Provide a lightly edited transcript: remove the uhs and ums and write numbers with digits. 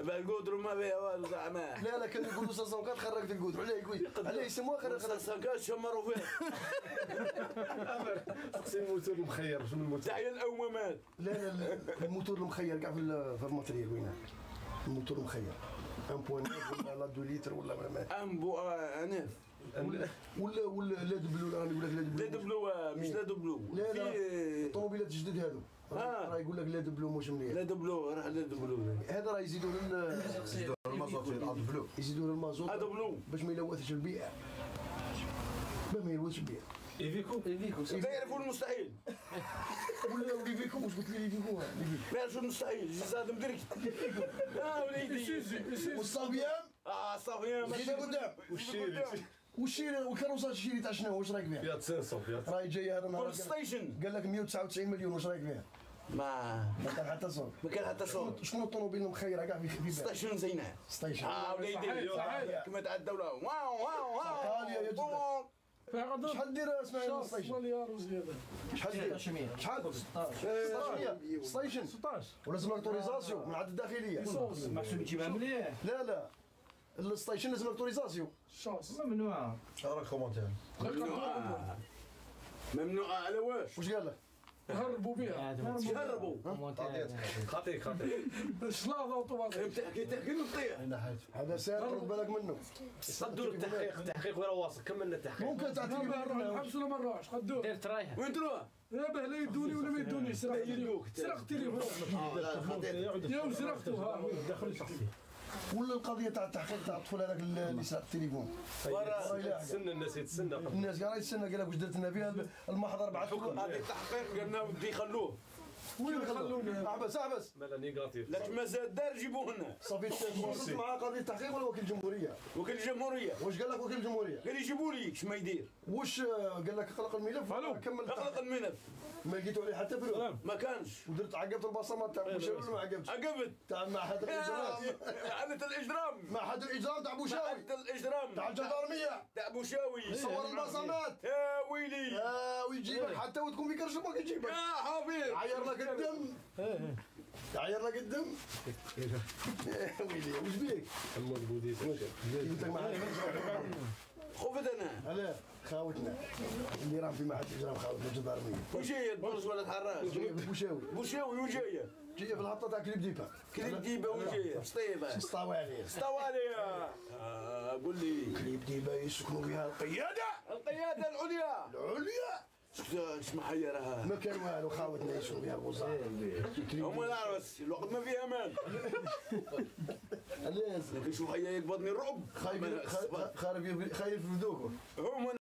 القدر ما فيها والو زعما. لا كان يقولوا ساسونكات خرجت القدر، علاه يقول علاه يسموها خرج ساسونكات شمروا فيها. سقسي الموتور المخير شنو الموتور؟ تحية الأمامات. لا الموتور المخير كاع في الماتريال وين الموتور المخير 1.9 ولا لا 2 لتر ولا ما امبو اناف ولا لا دبلو لا يقول لك لا دبلو مش لا دبلو لا الطوموبيلات الجدد هذو راه يقول لك لا دبلو مش مليح لا دبلو راح لا دبلو هذا راه يزيدوا المازوت الدبلو يزيدوا المازوت دبلو باش ما يلوثش البيئه ما يلوثش البيئه ايفيكو لا يعرفوا المستحيل ولا ليفيكو واش قلت لي ليفيكو ما يعرفوا المستحيل زاد مدرك وليدي والصافيان الصافيان ماشي قدام والشيري والكاروسات الشيري تاع شنو واش رايك فيها؟ فيها 900 فيها راهي جايه هذا النهار ستيشن قال لك 199 مليون واش رايك فيها؟ ما كان حتى صوت ما كان حتى صوت شنو الطوموبيل المخيره كاع في ستيشن زينه ستيشن وليدي كما تاع الدوله واو غاليه يا جدع شحال دير اسمها ستيشن مليار وزياده شحال دير شحال 16 ستيشن 16 ولازم لك اوتوريزاسيون من عند الداخليه محسوب تجيبها مليح لا الستيشن لازم لك اوتوريزاسيون الشاص ممنوع راك كومونتير ممنوع على واش قال لك؟ هربوا بها هربوا خطيك شلاضه اوتوماتيك تحكي نطيح هذا ساهل خذ بالك منه صدوا التحقيق ولا واصل كملنا التحقيق ممكن تعطيني نروح الحبس ولا ما نروحش قدو دير ترايح وين تروح؟ يا به لا يدوني ولا ما يدوني سرقت التليفون يا سرقته ها داخل شخصي ولا القضيه تاع التحقيق تاع الطفل هذاك اللي سرق التليفون يتسنى الناس يتسنى الناس قال يتسنى قال لك واش درت انا فيها المحضر بعث هذه التحقيق قلنا ودي خلوه وين خلونا احبس مالا نيجاتيف لكن مازال دار جيبوه لنا صافي تواصلت مع قضيه التحقيق ولا وكيل الجمهوريه وكيل الجمهوريه واش قال لك وكيل الجمهوريه قال يجيبوا لي اش ما يدير واش قال لك خلق الملف كمل اخلق الملف ما لقيتو عليه حتى فلوس ما كانش ودرت عقبت البصمات تاع بوشاوي ولا ما عقبتش عقبت تاع معهد الاجرام عادة الاجرام معهد الاجرام تاع بوشاوي عادة الاجرام تاع الجدارميه تاع بوشاوي صور البصمات يا ويلي ويجيبك حتى وتكون بكرشمك يجيبك يا حبيب عير لك الدم عير لك الدم ويلي واش بيك؟ حمود بوديس انت معايا خفت انا علاه خاوتنا اللي راه في معهد الاجرام خاوتنا الجدارميه وجايه تبرز ولا تحراش بوشاوي بوشاوي وجايه جايه في الهبطه تاع كليب ديبا كليب ديبا وجايه سطيبه سطاوي عليه سطاوي عليها قول لي كليب ديبا يسكنوا فيها القياده العليا العليا اش محيرها ما كان والو خاوتنا يسكنوا فيها الوزاره هما العرس الوقت ما فيه امان علاش لكن شوف هيا يقبضني الرعب خايف يفدوكوا هما